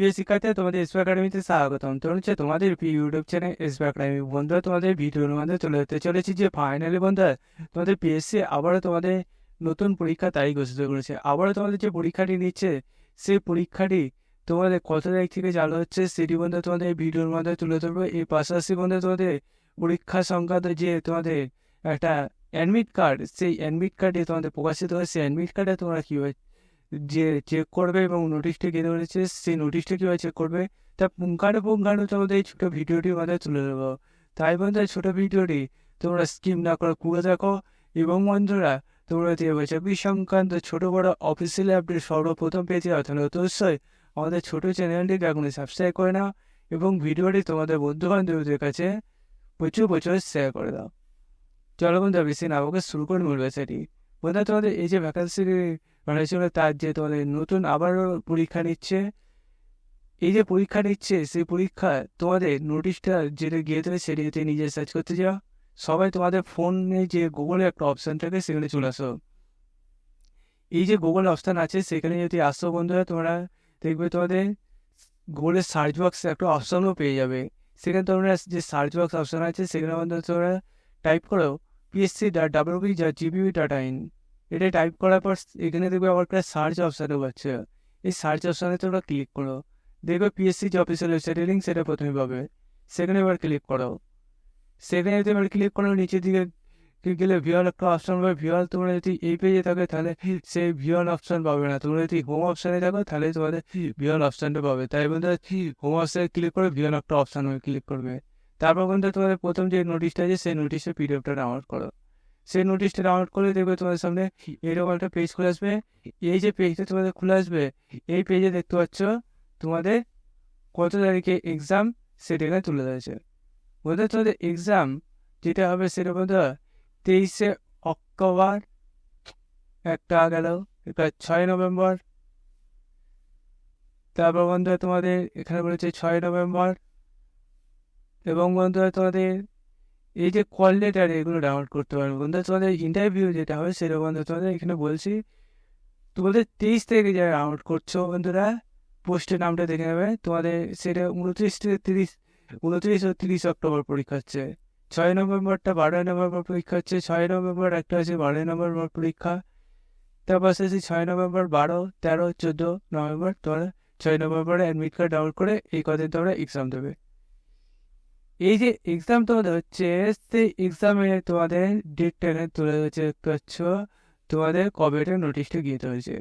প্রিয় শিক্ষার্থী, তোমাদের এসপি একাডেমিতে স্বাগতম। তো হচ্ছে তোমাদের প্রিয় ইউটিউব চ্যানেল এসপি একাডেমি। বন্ধুরা, তোমাদের ভিডিওর মধ্যে চলে যেতে চলেছি যে ফাইনালি বন্ধুরা তোমাদের পিএসসি আবারও তোমাদের নতুন পরীক্ষা তারিখ ঘোষিত করেছে। আবারও তোমাদের যে পরীক্ষাটি নিচ্ছে সেই পরীক্ষাটি তোমাদের কত তারিখ থেকে চালু হচ্ছে সেটি বন্ধু তোমাদের এই ভিডিওর মধ্যে তুলে ধরবো। এই পাশাপাশি বন্ধু তোমাদের পরীক্ষা সংক্রান্ত যে তোমাদের একটা অ্যাডমিট কার্ড, সেই অ্যাডমিট কার্ডে তোমাদের প্রকাশিত হয়, সেই অ্যাডমিট কার্ডে তোমরা কীভাবে যে চেক করবে এবং নোটিশটা কেটে রয়েছে সেই নোটিশটা কীভাবে চেক করবে তা পুঙ্খানুপুঙ্খানু তোমাদের এই ছোটো ভিডিওটির মধ্যে তুলে দেবো। তাই বন্ধুরা, ছোটো ভিডিওটি তোমরা স্কিপ না করে পুরো দেখো। এবং বন্ধুরা, তোমরা যে চাকরি সংক্রান্ত ছোটো বড় অফিসিয়াল আপডেট সর্বপ্রথম পেয়েছে তাহলে অবশ্যই আমাদের ছোটো চ্যানেলটিকে এখনই সাবস্ক্রাইব করে নাও এবং ভিডিওটি তোমাদের বন্ধু বান্ধবদের কাছে প্রচুর প্রচুর শেয়ার করে দাও। চলো বন্ধুরা, বেশি না আমাকে শুরু করে মূল সেটি বন্ধুরা, তোমাদের এই যে ভ্যাকান্সি ছিল তার যে তোমাদের নতুন আবারও পরীক্ষা নিচ্ছে। এই যে পরীক্ষা নিচ্ছে সেই পরীক্ষা তোমাদের নোটিশটা যেটা গিয়ে দেবে সেটি যদি নিজে সার্চ করতে যাও, সবাই তোমাদের ফোনে যে গুগলে একটা অপশান থাকে সেখানে চলে আসো। এই যে গুগল অপশান আছে সেখানে যদি আসো বন্ধুরা, তোমরা দেখবে তোমাদের গুগলের সার্চ বক্সে একটা অপশানও পেয়ে যাবে। সেখানে তোমরা যে সার্চ বক্স অপশান আছে সেখানে বন্ধুরা তোমরা টাইপ করো psc.wp.gpv.in। এটা টাইপ করার পর এখানে দেখবে আবার একটা সার্চ অপশানও পাচ্ছে। এই সার্চ অপশানে তোমরা ক্লিক করো, দেখবে পিএসসি যে অফিসিয়াল ওয়েবসাইটের লিঙ্ক সেটা প্রথমে পাবে। সেখানে এবার ক্লিক করো। সেখানে যদি এবার ক্লিক করো, নিচের দিকে গেলে ভিওয়াল একটা অপশান পাবে। ভিওয়াল তোমরা যদি এই পেজে থাকে তাহলে সেই ভিওয়াল অপশান পাবে না। তোমরা যদি হোম অপশানে থাকো তাহলে তোমাদের ভিওয়াল অপশানটা পাবে। তাই বন্ধুরা, হোম অপশানে ক্লিক করে ভিওয়াল একটা অপশান ক্লিক করবে। তারপর বন্ধুরা, তোমাদের প্রথম যে নোটিশটা আছে সেই নোটিশের পিডিএফটা ডাউনলোড করো। সেই নোটিশটা ডাউনলোড করে দেখবে তোমাদের সামনে এরকম একটা পেজ খুলে আসবে। এই যে পেজটা তোমাদের খুলে আসবে, এই পেজে দেখতে পাচ্ছ তোমাদের কত তারিখে এক্সাম সেটা এখানে তুলে ধরেছে। বন্ধুরা, তোমাদের এক্সাম যেটা হবে সেটা বন্ধুরা 23শে অক্টোবর, একটা গেল, এটা 6 নভেম্বর। তারপর বন্ধুরা তোমাদের এখানে বলেছে 6 নভেম্বর। এবং বন্ধুরা তোমাদের এই যে কল লেটার এগুলো ডাউনলোড করতে পারবে। বন্ধুরা, তোমাদের ইন্টারভিউ যেটা হবে সেটা বন্ধুরা তোমাদের এখানে বলছি তোমাদের 23 থেকে যারা ডাউনলোড করছো বন্ধুরা, পোস্টের নামটা দেখে নেবে। তোমাদের সেটা 29 থেকে 30, 29 ও 30 অক্টোবর পরীক্ষা হচ্ছে। 6 নভেম্বরটা 12 নভেম্বর পরীক্ষা হচ্ছে। 6 নভেম্বর একটা আছে 12 নভেম্বর পরীক্ষা। তারপর আছে 6 নভেম্বর, 12, 13, 14 নভেম্বর। তোমরা 6 নভেম্বরে অ্যাডমিট কার্ড ডাউনলোড করে এই কদিন তোমরা এক্সাম দেবে। এই যে এক্সাম তোমাদের হচ্ছে সেই এক্সামে তোমাদের ডেটটা এখানে তুলে হচ্ছে, দেখতে পাচ্ছ তোমাদের কবে এটা নোটিশটা গিয়ে হয়েছে।